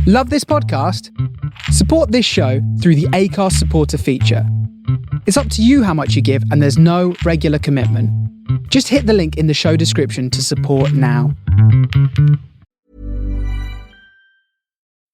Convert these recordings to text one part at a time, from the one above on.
Love this podcast? Support this show through the Acast supporter feature. It's up to you how much you give, and there's no regular commitment. Just hit the link in the show description to support now.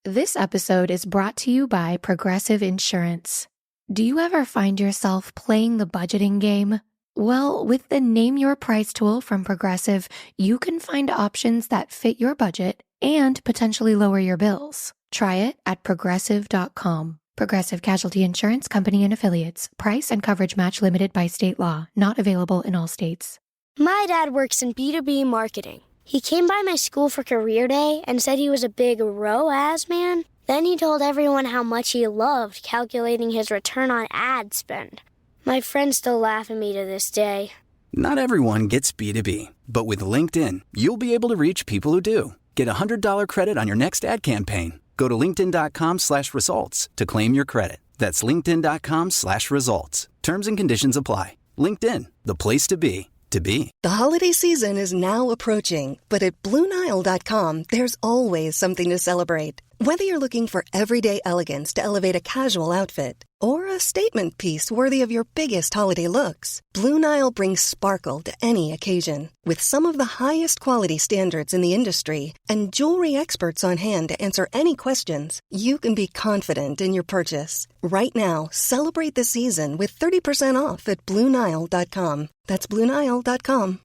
This episode is brought to you by Progressive Insurance. Do you ever find yourself playing the budgeting game? Well, with the Name Your Price tool from Progressive, you can find options that fit your budget and potentially lower your bills. Try it at Progressive.com. Progressive Casualty Insurance Company and Affiliates. Price and coverage match limited by state law. Not available in all states. My dad works in B2B marketing. He came by my school for career day and said he was a big ROAS man. Then he told everyone how much he loved calculating his return on ad spend. My friends still laugh at me to this day. Not everyone gets B2B, but with LinkedIn, you'll be able to reach people who do. Get a $100 credit on your next ad campaign. Go to linkedin.com/results to claim your credit. That's linkedin.com/results. Terms and conditions apply. LinkedIn, the place to be, to be. The holiday season is now approaching, but at BlueNile.com, there's always something to celebrate. Whether you're looking for everyday elegance to elevate a casual outfit or a statement piece worthy of your biggest holiday looks, Blue Nile brings sparkle to any occasion. With some of the highest quality standards in the industry and jewelry experts on hand to answer any questions, you can be confident in your purchase. Right now, celebrate the season with 30% off at BlueNile.com. That's BlueNile.com.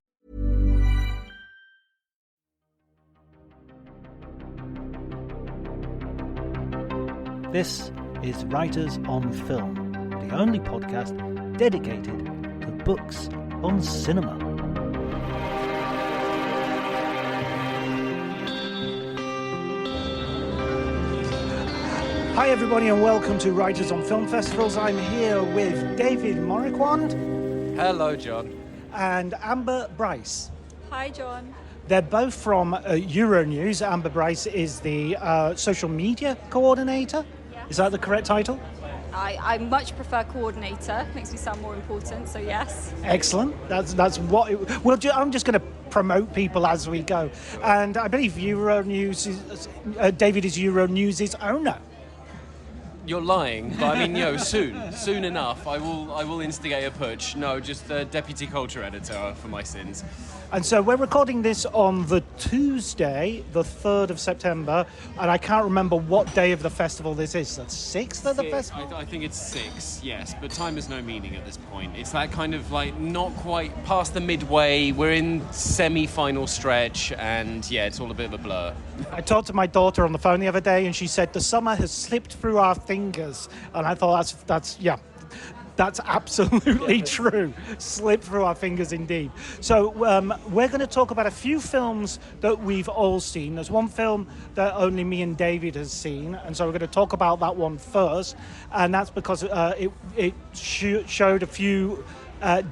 This is Writers on Film, the only podcast dedicated to books on cinema. Hi everybody and welcome to Writers on Film Festivals. I'm here with David Mouriquand. Hello, John. And Amber Brice. Hi, John. They're both from EuroNews. Amber Brice is the social media coordinator. Is that the correct title? I much prefer coordinator. Makes me sound more important, so yes. Excellent. That's what. I'm just going to promote people as we go. And I believe EuroNews is, David is EuroNews' owner. You're lying, but I mean, soon enough, I will instigate a push. No, just the deputy culture editor for my sins. And so we're recording this on the Tuesday, the 3rd of September, and I can't remember what day of the festival this is. The 6th of the festival? I think it's 6, yes, but time has no meaning at this point. It's that kind of like not quite past the midway. We're in semi-final stretch, and yeah, it's all a bit of a blur. I talked to my daughter on the phone the other day, and she said the summer has slipped through our fingers, and I thought that's absolutely true. Slip through our fingers indeed. So we're going to talk about a few films that we've all seen. There's one film that only me and David has seen, and so we're going to talk about that one first, and that's because it showed a few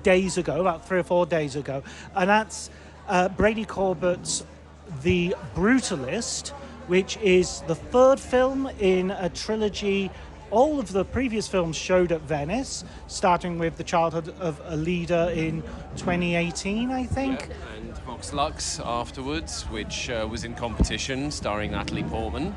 days ago, about 3 or 4 days ago, and that's Brady Corbett's The Brutalist, which is the 3rd film in a trilogy. All of the previous films showed at Venice, starting with The Childhood of a Leader in 2018, I think. Yeah, and Vox Lux afterwards, which was in competition, starring Natalie Portman.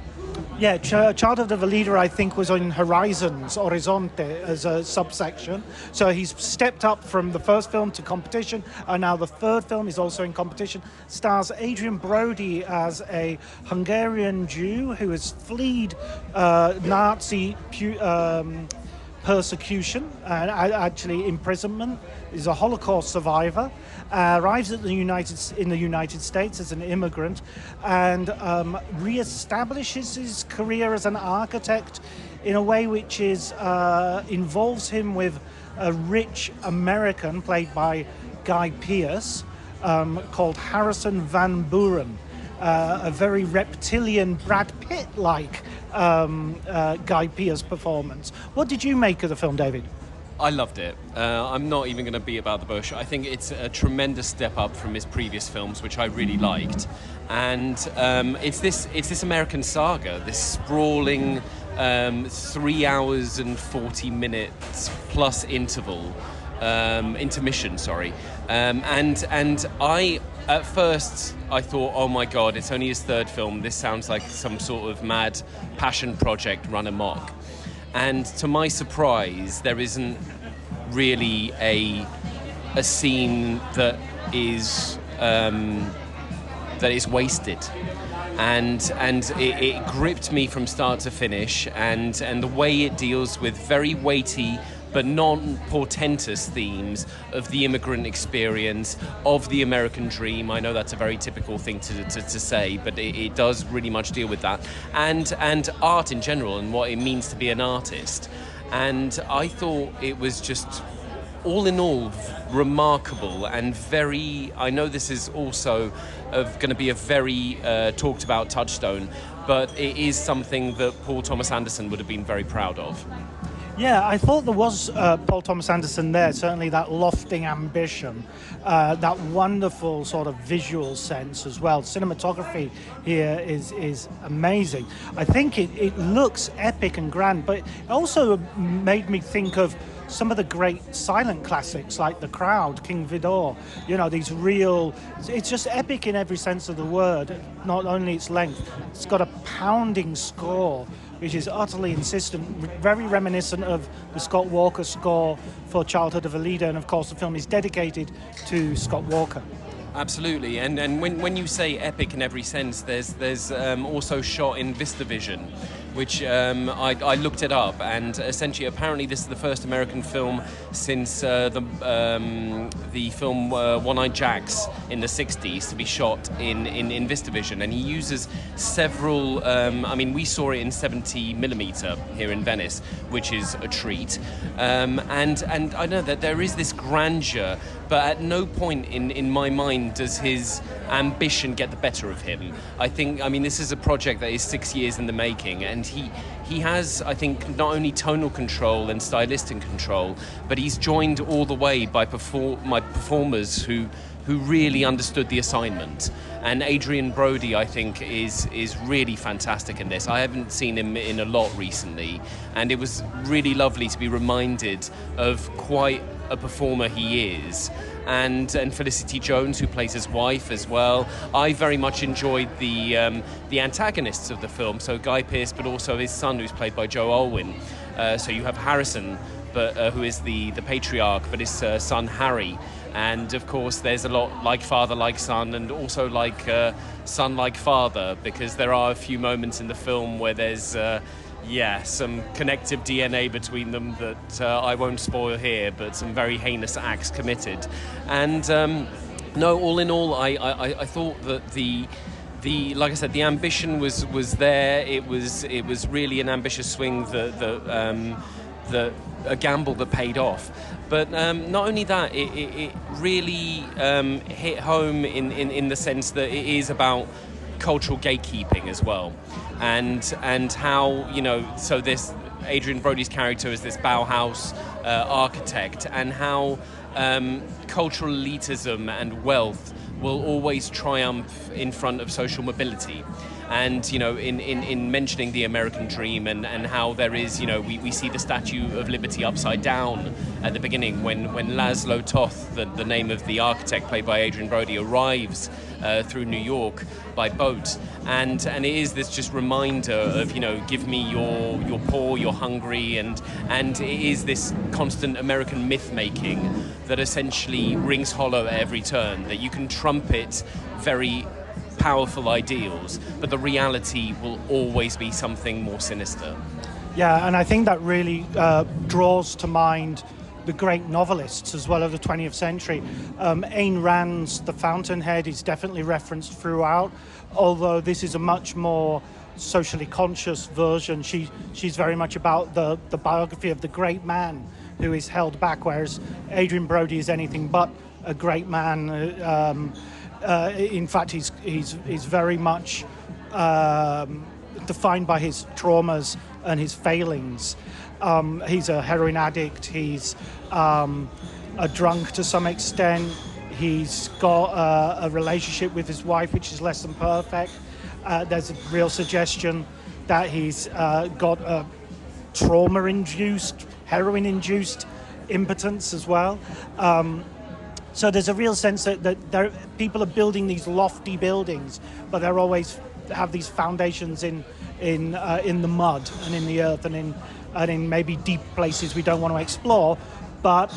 Yeah, Childhood of a Leader, I think, was on Horizonte, as a subsection. So he's stepped up from the first film to competition, and now the 3rd film is also in competition. Stars Adrian Brody as a Hungarian Jew who has fled Nazi persecution and actually imprisonment. Is a Holocaust survivor, arrives at the United States as an immigrant, and re-establishes his career as an architect in a way which is involves him with a rich American played by Guy Pearce, called Harrison Van Buren. A very reptilian Brad Pitt-like Guy Pearce performance. What did you make of the film, David? I loved it. I'm not even going to beat about the bush. I think it's a tremendous step up from his previous films, which I really liked. And it's this American saga, this sprawling 3 hours and 40 minutes plus intermission. And I At first, I thought, oh my God, it's only his third film. This sounds like some sort of mad passion project run amok. And to my surprise, there isn't really a scene that is wasted. And it gripped me from start to finish, and the way it deals with very weighty but non-portentous themes of the immigrant experience, of the American dream. I know that's a very typical thing to say, but it does really much deal with that. And art in general, and what it means to be an artist. And I thought it was just, all in all, remarkable and very... I know this is also going to be a very talked about touchstone, but it is something that Paul Thomas Anderson would have been very proud of. Yeah, I thought there was Paul Thomas Anderson there, certainly that lofting ambition, that wonderful sort of visual sense as well. Cinematography here is amazing. I think it looks epic and grand, but it also made me think of some of the great silent classics like The Crowd, King Vidor, these real... It's just epic in every sense of the word, not only its length. It's got a pounding score, which is utterly insistent, very reminiscent of the Scott Walker score for Childhood of a Leader, and of course the film is dedicated to Scott Walker. Absolutely, and when you say epic in every sense, there's also shot in VistaVision, which I looked it up, and essentially, apparently, this is the first American film since the film One-Eyed Jacks in the 60s to be shot in VistaVision, and he uses several. We saw it in 70mm here in Venice, which is a treat, and I know that there is this grandeur, but at no point in my mind does his ambition get the better of him. This is a project that is 6 years in the making, and he has, I think, not only tonal control and stylistic control, but he's joined all the way by performers who really understood the assignment. And Adrian Brody, I think, is really fantastic in this. I haven't seen him in a lot recently, and it was really lovely to be reminded of quite a performer he is. And Felicity Jones, who plays his wife as well. I very much enjoyed the antagonists of the film, so Guy Pearce, but also his son, who's played by Joe Alwyn. So you have Harrison, who is the patriarch, but his son Harry. And of course, there's a lot like father, like son, and also like son, like father, because there are a few moments in the film where there's some connective DNA between them that I won't spoil here, but some very heinous acts committed. And all in all, I thought that the like I said, the ambition was there. It was really an ambitious swing, a gamble that paid off. But not only that, it really hit home in the sense that it is about cultural gatekeeping as well, and how so this Adrian Brody's character is this Bauhaus architect, and how cultural elitism and wealth will always triumph in front of social mobility. And in mentioning the American dream and how there is we see the Statue of Liberty upside down at the beginning when Laszlo Toth, the name of the architect played by Adrian Brody, arrives through New York by boat, and it is this just reminder of give me your poor, you're hungry, and it is this constant American myth making that essentially rings hollow at every turn, that you can trumpet very powerful ideals, but the reality will always be something more sinister. Yeah, and I think that really draws to mind the great novelists as well of the 20th century. Ayn Rand's The Fountainhead is definitely referenced throughout, although this is a much more socially conscious version. She's very much about the biography of the great man who is held back, whereas Adrian Brody is anything but a great man. In fact, he's very much defined by his traumas and his failings. He's a heroin addict. He's a drunk to some extent. He's got a relationship with his wife which is less than perfect. There's a real suggestion that he's got a trauma-induced, heroin-induced impotence as well. So there's a real sense that people are building these lofty buildings, but they're always have these foundations in the mud and in the earth and in maybe deep places we don't want to explore. But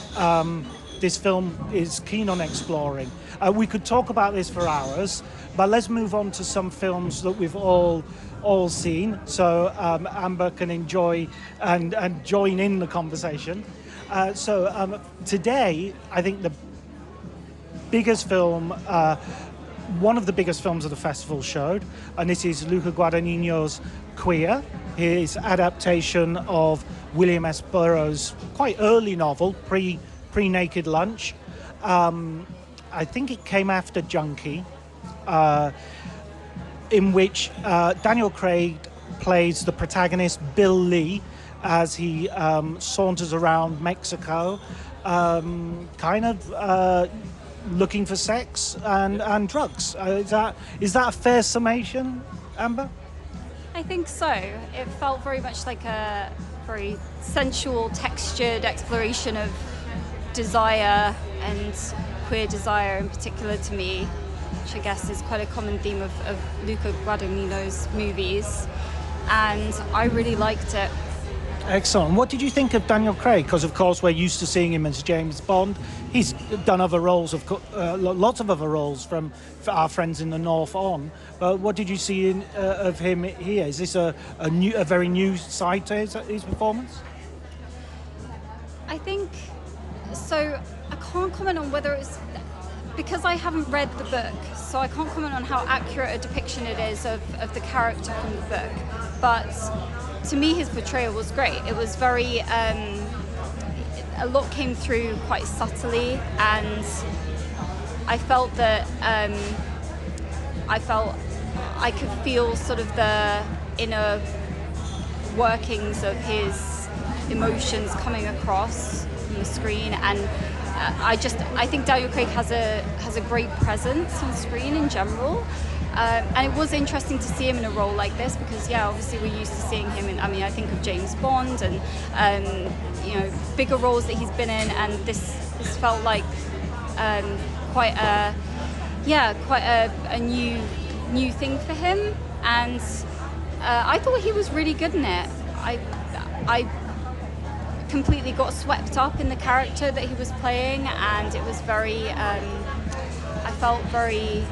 this film is keen on exploring. We could talk about this for hours, but let's move on to some films that we've all seen, so Amber can enjoy and join in the conversation. So today, I think the biggest film, one of the biggest films of the festival showed, and this is Luca Guadagnino's Queer, his adaptation of William S. Burroughs' quite early novel, Pre-Naked Lunch. I think it came after Junkie, in which Daniel Craig plays the protagonist, Bill Lee, as he saunters around Mexico, kind of looking for sex and drugs. Is that a fair summation, Amber? I think so. It felt very much like a very sensual, textured exploration of desire and queer desire in particular to me, which I guess is quite a common theme of Luca Guadagnino's movies, and I really liked it. Excellent. What did you think of Daniel Craig? Because, of course, we're used to seeing him as James Bond. He's done other roles, lots of other roles from Our Friends in the North on. But what did you see of him here? Is this a very new side to his performance? I think so. I can't comment on whether it's because I haven't read the book, so I can't comment on how accurate a depiction it is of the character from the book. But to me, his portrayal was great. It was very, a lot came through quite subtly, and I felt that I could feel sort of the inner workings of his emotions coming across on the screen, and I think Daniel Craig has a great presence on screen in general. And it was interesting to see him in a role like this because, obviously we're used to seeing him in, I think of James Bond and, bigger roles that he's been in, and this felt like quite a new thing for him, and I thought he was really good in it. I completely got swept up in the character that he was playing, and it was very, I felt very,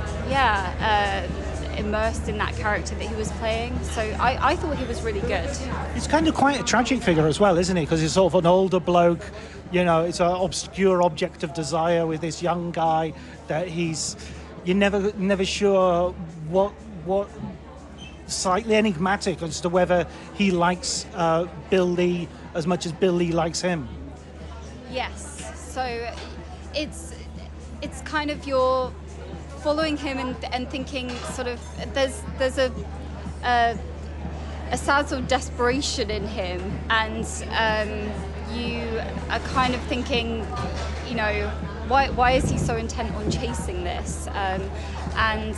immersed in that character that he was playing. So I thought he was really good. He's kind of quite a tragic figure as well, isn't he? Because he's sort of an older bloke, it's an obscure object of desire with this young guy that you're never sure what slightly enigmatic as to whether he likes Bill Lee as much as Bill Lee likes him. Yes, so it's kind of you're following him and thinking sort of there's a sad sort of desperation in him, and you are kind of thinking, why is he so intent on chasing this? And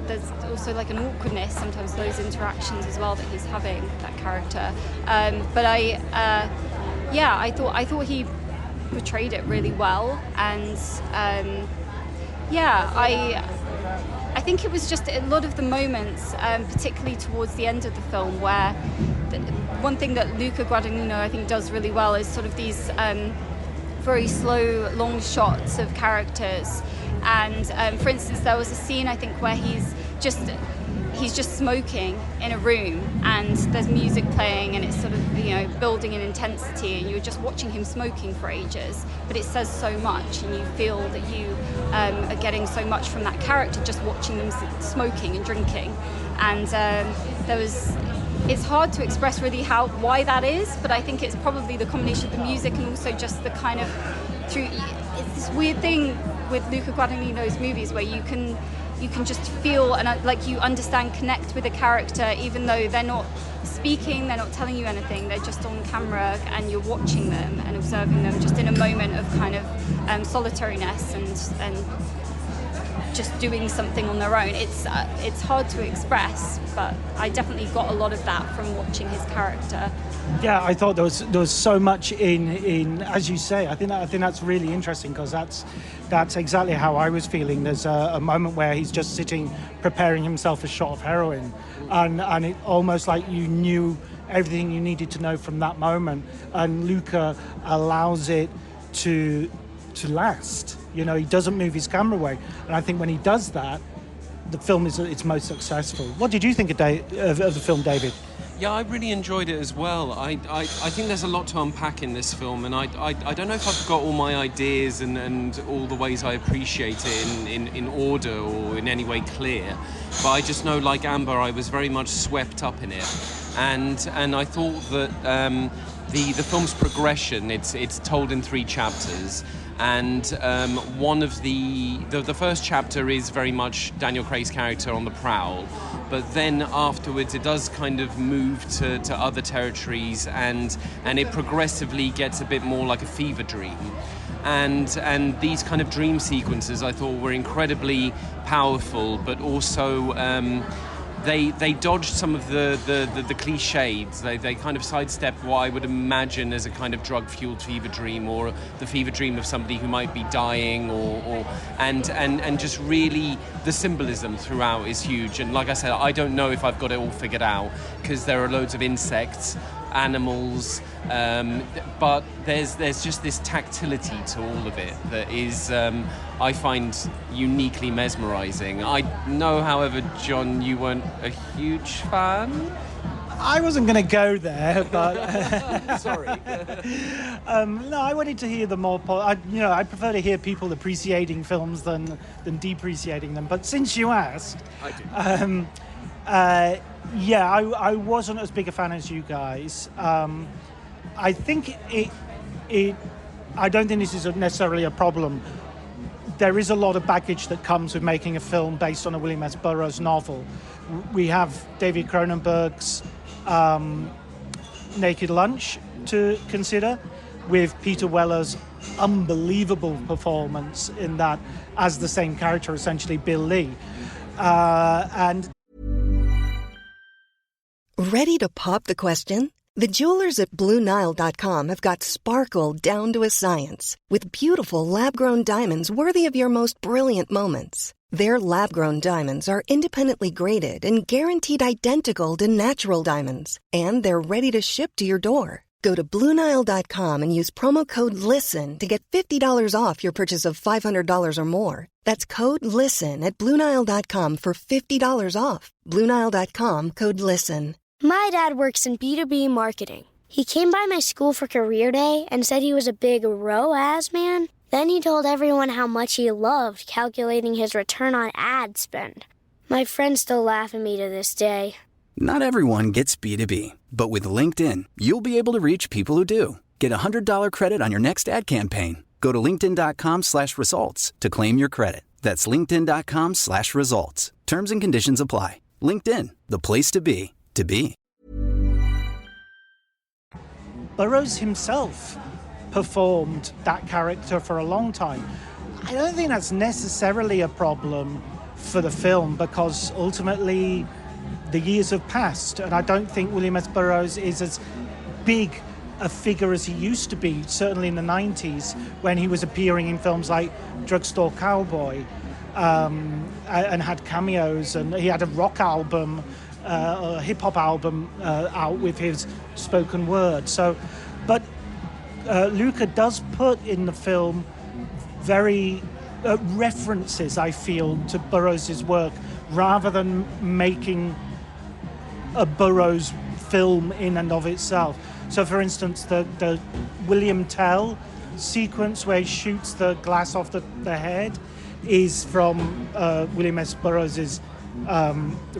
there's also like an awkwardness sometimes those interactions as well that he's having, that character. But I thought he portrayed it really well, and I think it was just a lot of the moments, particularly towards the end of the film, where one thing that Luca Guadagnino I think does really well is sort of these very slow, long shots of characters. And for instance, there was a scene I think where he's just smoking in a room, and there's music playing, and it's sort of building in intensity, and you're just watching him smoking for ages, but it says so much, and you feel that you are getting so much from that character just watching them smoking and drinking. And it's hard to express really why that is, but I think it's probably the combination of the music and also just the kind of it's this weird thing with Luca Guadagnino's movies where you can just feel and like you understand, connect with a character even though they're not speaking, they're not telling you anything, they're just on camera and you're watching them and observing them just in a moment of kind of solitariness and just doing something on their own. It's hard to express, but I definitely got a lot of that from watching his character. Yeah, I thought there was so much in as you say. I think that's really interesting because that's That's exactly how I was feeling. There's a moment where he's just sitting, preparing himself a shot of heroin, and it almost like you knew everything you needed to know from that moment. And Luca allows it to last. You know, he doesn't move his camera away, and I think when he does that, the film is its most successful. What did you think of the film, David? Yeah, I really enjoyed it as well. I think there's a lot to unpack in this film, and I don't know if I've got all my ideas and all the ways I appreciate it in order or in any way clear. But I just know, like Amber, I was very much swept up in it, and I thought that the film's progression, it's told in 3 chapters. And one of the first chapter is very much Daniel Craig's character on the prowl, but then afterwards it does kind of move to other territories, and it progressively gets a bit more like a fever dream. And these kind of dream sequences I thought were incredibly powerful, but also They dodged some of the cliches. They kind of sidestepped what I would imagine as a kind of drug-fueled fever dream, or the fever dream of somebody who might be dying, and just really the symbolism throughout is huge. And like I said, I don't know if I've got it all figured out, because there are loads of insects, animals, but there's just this tactility to all of it that is I find uniquely mesmerizing. I know, however, John, you weren't a huge fan. I wasn't going to go there, but sorry. No, I wanted to hear the more. I prefer to hear people appreciating films than depreciating them. But since you asked, I do. I wasn't as big a fan as you guys. I think I don't think this is necessarily a problem. There is a lot of baggage that comes with making a film based on a William S. Burroughs novel. We have David Cronenberg's Naked Lunch to consider, with Peter Weller's unbelievable performance in that as the same character, essentially Bill Lee. And Ready to pop the question? The jewelers at BlueNile.com have got sparkle down to a science with beautiful lab-grown diamonds worthy of your most brilliant moments. Their lab-grown diamonds are independently graded and guaranteed identical to natural diamonds, and they're ready to ship to your door. Go to BlueNile.com and use promo code LISTEN to get $50 off your purchase of $500 or more. That's code LISTEN at BlueNile.com for $50 off. BlueNile.com, code LISTEN. My dad works in B2B marketing. He came by my school for career day and said he was a big ROAS man. Then he told everyone how much he loved calculating his return on ad spend. My friends still laugh at me to this day. Not everyone gets B2B, but with LinkedIn, you'll be able to reach people who do. Get a $100 credit on your next ad campaign. Go to linkedin.com/results to claim your credit. That's linkedin.com/results. Terms and conditions apply. LinkedIn, the place to be, to be. Burroughs himself performed that character for a long time. I don't think that's necessarily a problem for the film, because ultimately the years have passed, and I don't think William S. Burroughs is as big a figure as he used to be, certainly in the 90s, when he was appearing in films like Drugstore Cowboy, and had cameos, and he had a rock album, a hip-hop album out with his spoken word. So, but Luca does put in the film very references, I feel, to Burroughs' work, rather than making a Burroughs film in and of itself. So, for instance, the William Tell sequence where he shoots the glass off the head is from William S. Burroughs'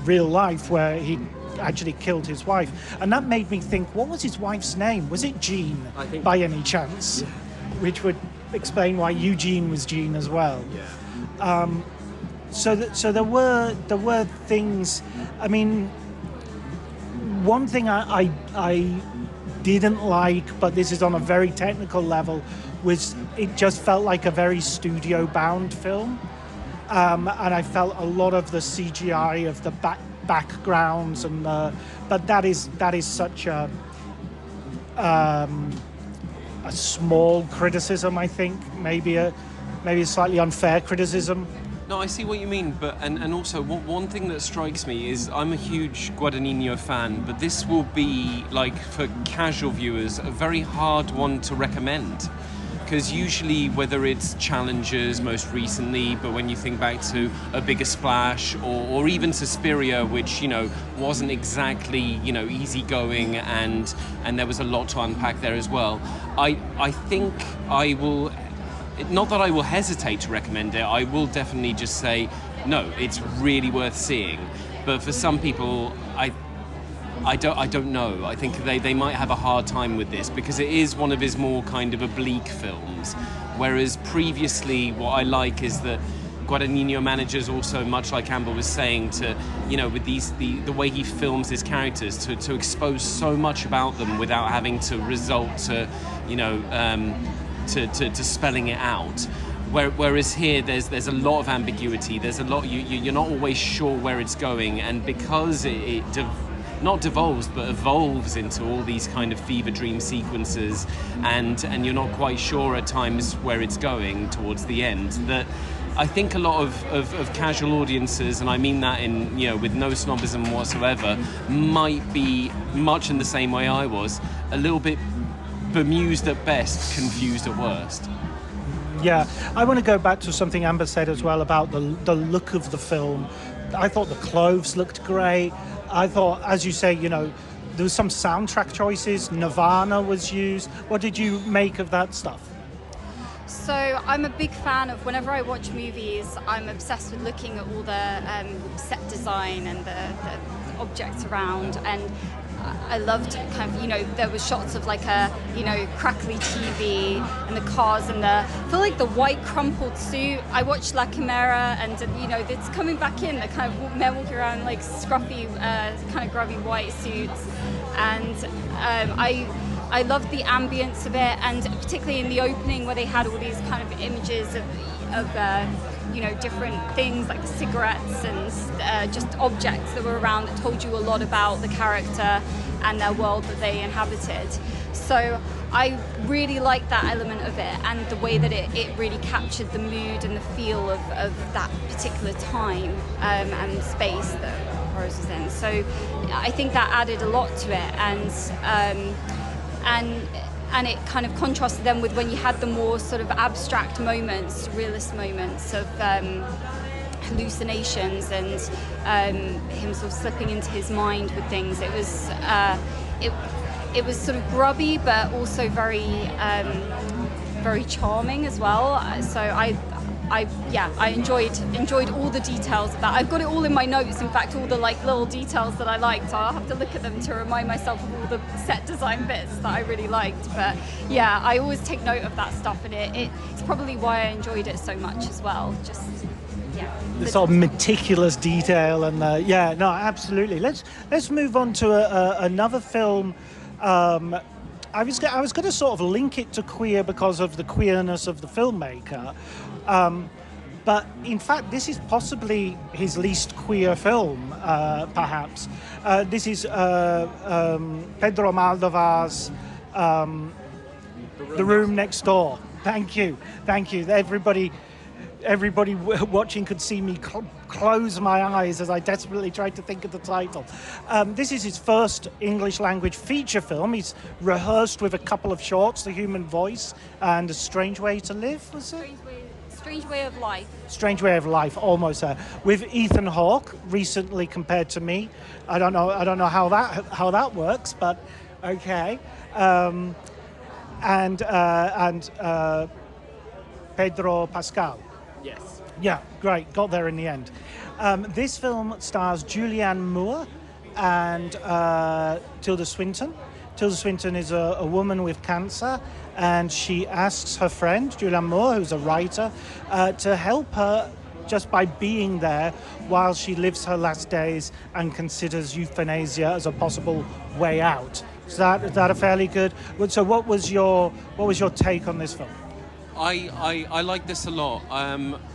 real life, where he actually killed his wife. And that made me think, what was his wife's name? Was it Jean, by any chance? Yeah. Which would explain why Eugene was Jean as well. Yeah. So there were things. I mean, one thing I didn't like, but this is on a very technical level, was it just felt like a very studio-bound film. And I felt a lot of the CGI of the backgrounds, and but that is such a small criticism. I think maybe maybe a slightly unfair criticism. No, I see what you mean, but and also one thing that strikes me is I'm a huge Guadagnino fan, but this will be, like, for casual viewers, a very hard one to recommend. Because usually, whether it's Challengers most recently, but when you think back to A Bigger Splash, or even Suspiria, which, you know, wasn't exactly, you know, easygoing, and there was a lot to unpack there as well, I think I will... Not that I will hesitate to recommend it, I will definitely just say, no, it's really worth seeing. But for some people, I don't know. I think they might have a hard time with this because it is one of his more kind of oblique films. Whereas previously, what I like is that Guadagnino manages also, much like Amber was saying, to, you know, with the way he films his characters, to expose so much about them without having to result to, you know, to spelling it out. Whereas here, there's a lot of ambiguity. There's a lot you're not always sure where it's going, and because it not devolves but evolves into all these kind of fever dream sequences, and you're not quite sure at times where it's going towards the end. That I think a lot of casual audiences, and I mean that in, you know, with no snobism whatsoever, might be much in the same way I was, a little bit bemused at best, confused at worst. Yeah, I want to go back to something Amber said as well about the look of the film. I thought the clothes looked great. I thought, as you say, you know, there was some soundtrack choices. Nirvana was used. What did you make of that stuff? So I'm a big fan of, whenever I watch movies, I'm obsessed with looking at all the set design and the objects around, and I loved kind of, you know, there were shots of like a, you know, crackly TV and the cars and I feel like the white crumpled suit. I watched La Chimera, and, you know, it's coming back in, the kind of men walking around like scruffy, kind of grubby white suits, and I loved the ambience of it, and particularly in the opening where they had all these kind of images of you know, different things like the cigarettes and just objects that were around that told you a lot about the character and their world that they inhabited. So I really liked that element of it, and the way that it really captured the mood and the feel of that particular time and space that Rose was in. So I think that added a lot to it, and it kind of contrasted then with when you had the more sort of abstract moments, realist moments of hallucinations and him sort of slipping into his mind with things. It was sort of grubby, but also very very charming as well. So I enjoyed all the details of that. I've got it all in my notes. In fact, all the like little details that I liked. I'll have to look at them to remind myself of all the set design bits that I really liked. But yeah, I always take note of that stuff, and it's probably why I enjoyed it so much as well. Just the sort of meticulous detail, and no, absolutely. Let's move on to another film. I was going to sort of link it to queer because of the queerness of the filmmaker. But in fact, this is possibly his least queer film, perhaps. This is Pedro Almodovar's The Room Next Door. Thank you. Everybody watching could see me close my eyes as I desperately tried to think of the title. This is his first English language feature film. He's rehearsed with a couple of shorts, The Human Voice and A Strange Way to Live, was it? Strange Way of Life. Strange Way of Life, almost there. With Ethan Hawke, recently compared to me. I don't know how that works, but okay. And Pedro Pascal. Yes. Yeah, great. Got there in the end. This film stars Julianne Moore and Tilda Swinton. Tilda Swinton is a woman with cancer, and she asks her friend, Julianne Moore, who's a writer, to help her just by being there while she lives her last days and considers euthanasia as a possible way out. Is that a fairly good? So what was your take on this film? I like this a lot.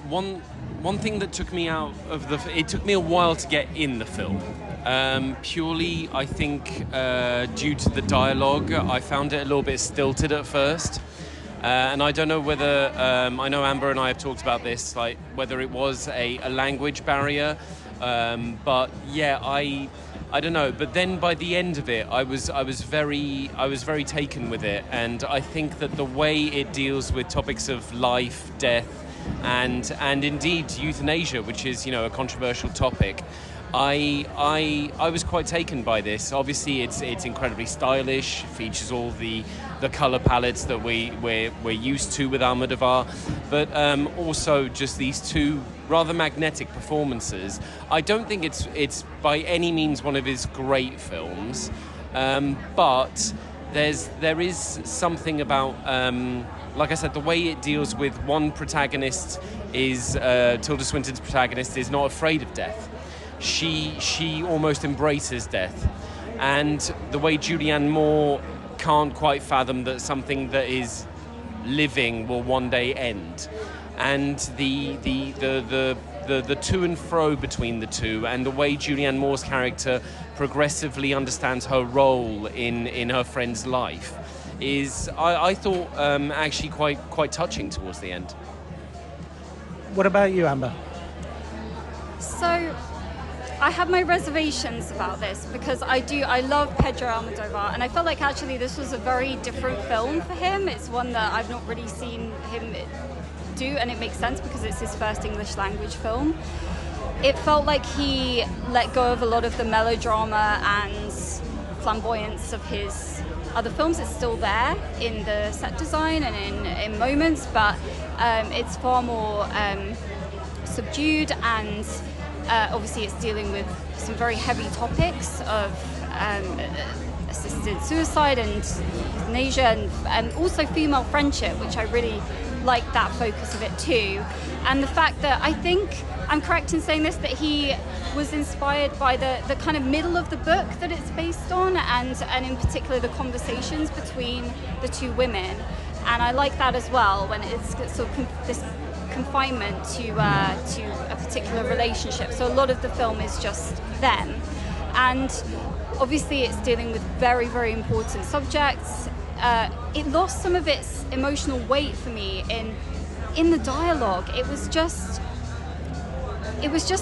One thing that took me out of it took me a while to get in the film. Purely, I think, due to the dialogue, I found it a little bit stilted at first. And I don't know whether, I know Amber and I have talked about this, like whether it was a language barrier, but yeah, I don't know. But then by the end of it, I was very taken with it, and I think that the way it deals with topics of life, death, and indeed euthanasia, which is, you know, a controversial topic, I was quite taken by this. Obviously, it's incredibly stylish, features all the color palettes that we're used to with Almodovar, but also just these two rather magnetic performances. I don't think it's by any means one of his great films, but there is something about, like I said, the way it deals with one protagonist is Tilda Swinton's protagonist is not afraid of death. She almost embraces death, and the way Julianne Moore can't quite fathom that something that is living will one day end, and the to and fro between the two, and the way Julianne Moore's character progressively understands her role in her friend's life is, I thought, actually quite touching towards the end. What about you, Amber? So I have my reservations about this because I love Pedro Almodovar, and I felt like actually this was a very different film for him. It's one that I've not really seen him do, and it makes sense because it's his first English language film. It felt like he let go of a lot of the melodrama and flamboyance of his other films. It's still there in the set design and in moments, but it's far more subdued, and obviously it's dealing with some very heavy topics of assisted suicide and euthanasia, and also female friendship, which I really like that focus of it too. And the fact that I think I'm correct in saying this, that he was inspired by the kind of middle of the book that it's based on, and in particular the conversations between the two women. And I like that as well, when it's sort of this confinement to a particular relationship. So a lot of the film is just them, and obviously it's dealing with very, very important subjects. It lost some of its emotional weight for me in the dialogue. It was just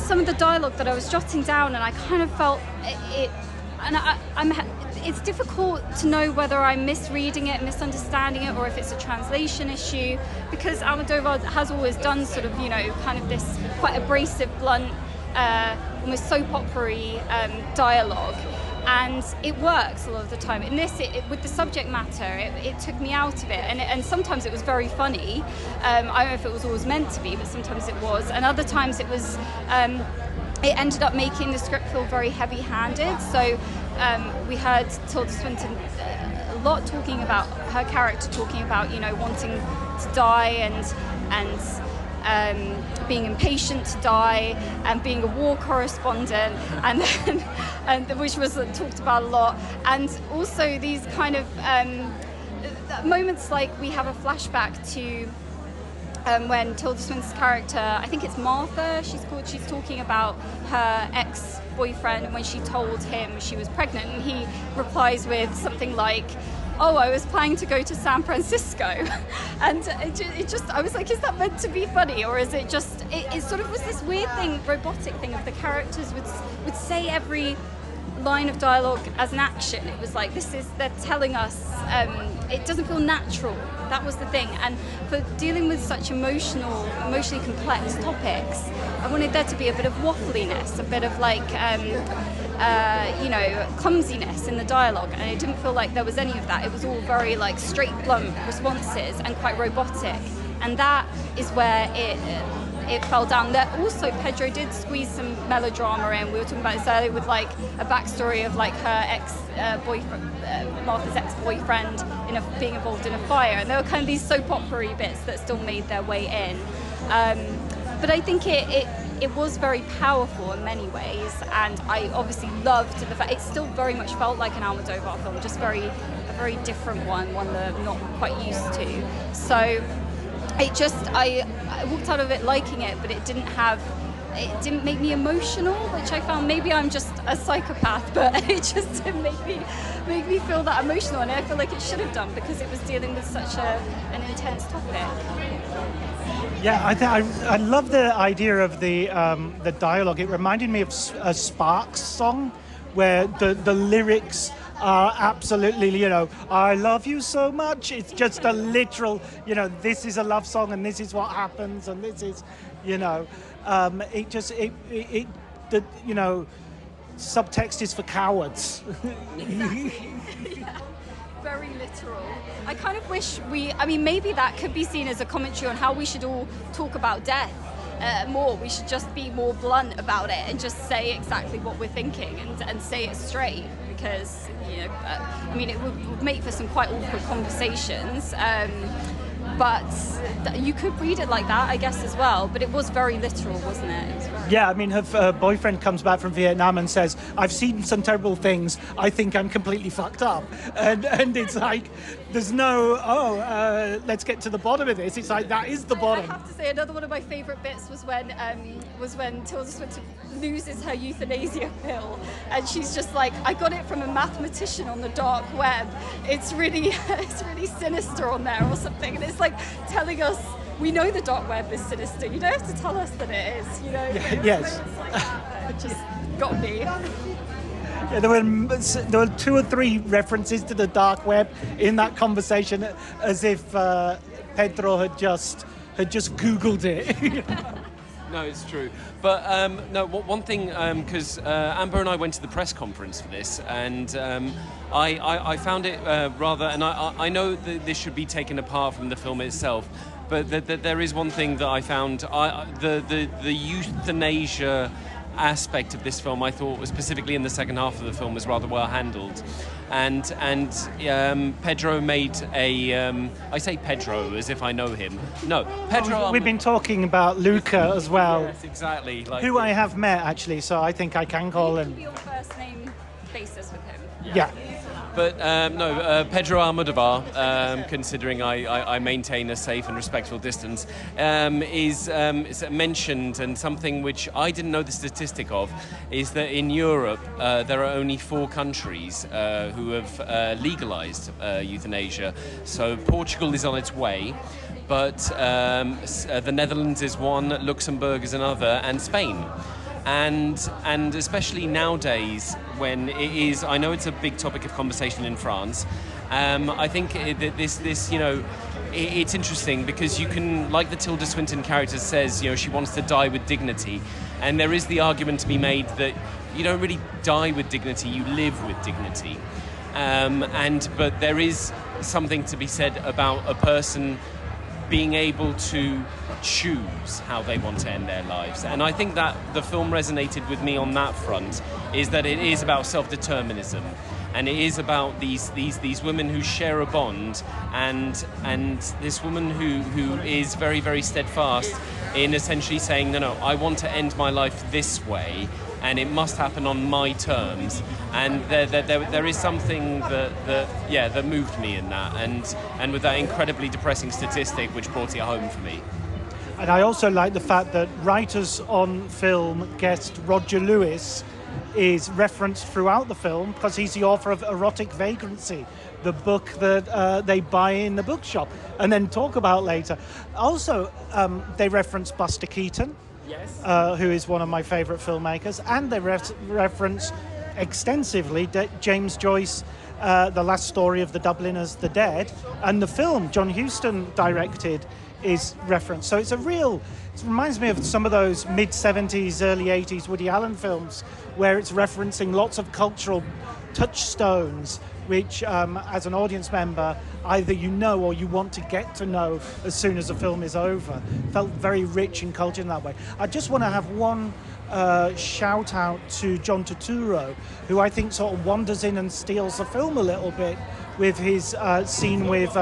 some of the dialogue that I was jotting down, and I kind of felt it. And it's difficult to know whether I'm misreading it, misunderstanding it, or if it's a translation issue, because Almodovar has always done sort of, you know, kind of this quite abrasive, blunt, almost soap opera-y dialogue, and it works a lot of the time. In this, with the subject matter, it took me out of it, and sometimes it was very funny. I don't know if it was always meant to be, but sometimes it was, and other times it was. It ended up making the script feel very heavy-handed. So we heard Tilda Swinton a lot talking about her character, talking about, you know, wanting to die and being impatient to die, and being a war correspondent, and which was talked about a lot. And also these kind of moments, like we have a flashback to when Tilda Swinton's character, I think it's Martha, she's talking about her ex-boyfriend, and when she told him she was pregnant, and he replies with something like, "Oh, I was planning to go to San Francisco," and it just, I was like, is that meant to be funny, or is it just? It sort of was this weird thing, robotic thing, of the characters would say every line of dialogue as an action. It was like, they're telling us. It doesn't feel natural. That was the thing. And for dealing with such emotionally complex topics, I wanted there to be a bit of waffliness, a bit of like, clumsiness in the dialogue. And it didn't feel like there was any of that. It was all very like straight, blunt responses and quite robotic. And that is where it fell down. There also, Pedro did squeeze some melodrama in. We were talking about this earlier, with like a backstory of like her ex-boyfriend, Martha's ex-boyfriend, being involved in a fire, and there were kind of these soap opera-y bits that still made their way in. But I think it was very powerful in many ways, and I obviously loved the fact it still very much felt like an Almodovar film, just a very different one that I'm not quite used to. So I walked out of it liking it, but it didn't have it didn't make me emotional, which I found, maybe I'm just a psychopath, but it just didn't make me feel that emotional, and I feel like it should have done, because it was dealing with such an intense topic. Yeah, I love the idea of the dialogue. It reminded me of a Sparks song, where the lyrics are absolutely, I love you so much. It's just a literal, this is a love song and this is what happens and this is, subtext is for cowards. Yeah, very literal. I kind of wish maybe that could be seen as a commentary on how we should all talk about death more. We should just be more blunt about it and just say exactly what we're thinking and say it straight, because it would make for some quite awkward conversations, but you could read it like that, I guess, as well. But it was very literal, wasn't it? Yeah, her boyfriend comes back from Vietnam and says, I've seen some terrible things, I think I'm completely fucked up. And it's like, there's no, let's get to the bottom of this. It's like, that is the bottom. I have to say, another one of my favourite bits was when Tilda Swinton loses her euthanasia pill, and she's just like, I got it from a mathematician on the dark web. It's really sinister on there or something. And it's like telling us, we know the dark web is sinister. You don't have to tell us that it is, Yeah, yes. Like that, it just got me. Yeah, there were 2 or 3 references to the dark web in that conversation, as if Pedro had just Googled it. No, it's true. But one thing, because Amber and I went to the press conference for this, and I found it rather, and I know that this should be taken apart from the film itself, but there is one thing that I found, the euthanasia aspect of this film, I thought, was specifically in the second half of the film, was rather well handled. And Pedro made I say Pedro as if I know him. No, Pedro. We've been talking about Luca as well. Yes, exactly. Who I have met, actually, so I think I can call him. You can be on first name basis with him. Yeah. But Pedro Almodovar, considering I maintain a safe and respectful distance, is mentioned, and something which I didn't know the statistic of, is that in Europe there are only 4 countries who have legalized euthanasia. So Portugal is on its way, but the Netherlands is one, Luxembourg is another, and Spain. And especially nowadays, when it is, I know it's a big topic of conversation in France. I think this it's interesting, because you can, like the Tilda Swinton character says, she wants to die with dignity, and there is the argument to be made that you don't really die with dignity, you live with dignity. But there is something to be said about a person being able to choose how they want to end their lives. And I think that the film resonated with me on that front, is that it is about self-determinism, and it is about these women who share a bond, and this woman who is very, very steadfast in essentially saying, no, I want to end my life this way, and it must happen on my terms. And there is something that moved me in that, and with that incredibly depressing statistic which brought it home for me. And I also like the fact that Writers on Film guest Roger Lewis is referenced throughout the film, because he's the author of Erotic Vagrancy, the book that they buy in the bookshop and then talk about later. Also, they reference Buster Keaton, yes, who is one of my favourite filmmakers, and they reference extensively James Joyce, The Last Story of the Dubliners, The Dead, and the film John Huston directed is referenced. So it reminds me of some of those mid-70s, early 80s Woody Allen films, where it's referencing lots of cultural touchstones, which as an audience member, either you know or you want to get to know as soon as the film is over. Felt very rich in culture in that way. I just want to have one shout out to John Turturro, who I think sort of wanders in and steals the film a little bit with his scene with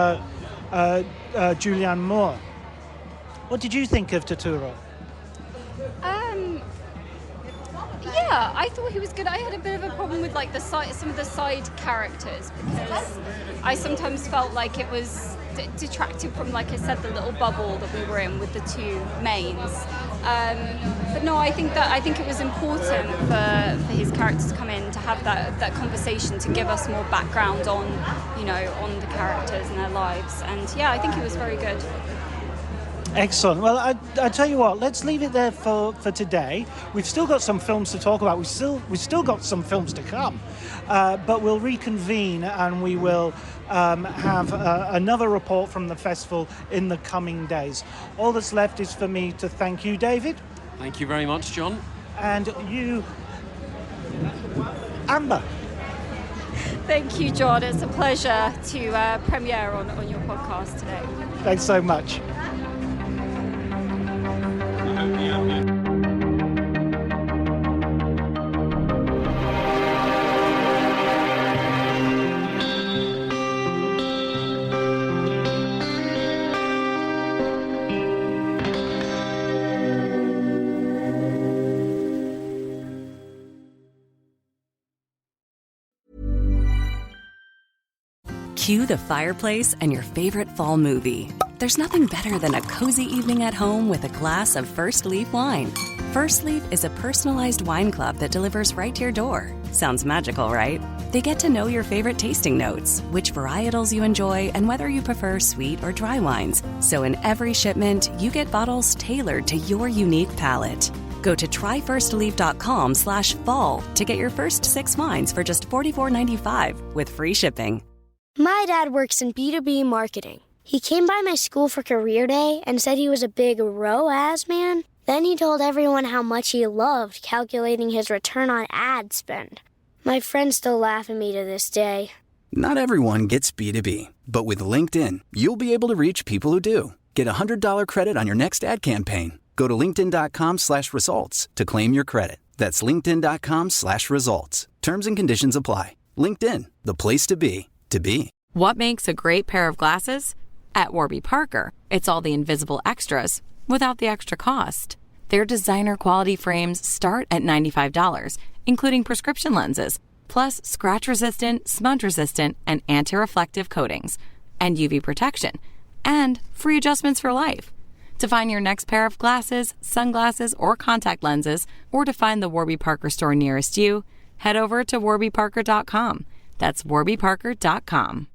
Julianne Moore. What did you think of Turturro? Yeah, I thought he was good. I had a bit of a problem with some of the side characters, because I sometimes felt like it was detracted from, like I said, the little bubble that we were in with the 2 mains. But no, I think it was important for his character to come in, to have that conversation, to give us more background on the characters and their lives. And yeah, I think it was very good. Excellent. Well, I tell you what, let's leave it there for today. We've still got some films to talk about. We've still got some films to come. But we'll reconvene and we will have another report from the festival in the coming days. All that's left is for me to thank you, David. Thank you very much, John. And you, Amber. Thank you, John. It's a pleasure to premiere on your podcast today. Thanks so much. Cue the fireplace and your favorite fall movie. There's nothing better than a cozy evening at home with a glass of First Leaf wine. First Leaf is a personalized wine club that delivers right to your door. Sounds magical, right? They get to know your favorite tasting notes, which varietals you enjoy, and whether you prefer sweet or dry wines. So in every shipment, you get bottles tailored to your unique palate. Go to tryfirstleaf.com/fall to get your first 6 wines for just $44.95 with free shipping. My dad works in B2B marketing. He came by my school for career day and said he was a big ROAS man. Then he told everyone how much he loved calculating his return on ad spend. My friends still laugh at me to this day. Not everyone gets B2B, but with LinkedIn, you'll be able to reach people who do. Get a $100 credit on your next ad campaign. Go to linkedin.com/results to claim your credit. That's linkedin.com/results. Terms and conditions apply. LinkedIn, the place to be, to be. What makes a great pair of glasses? At Warby Parker, it's all the invisible extras without the extra cost. Their designer quality frames start at $95, including prescription lenses, plus scratch-resistant, smudge-resistant, and anti-reflective coatings, and UV protection, and free adjustments for life. To find your next pair of glasses, sunglasses, or contact lenses, or to find the Warby Parker store nearest you, head over to warbyparker.com. That's warbyparker.com.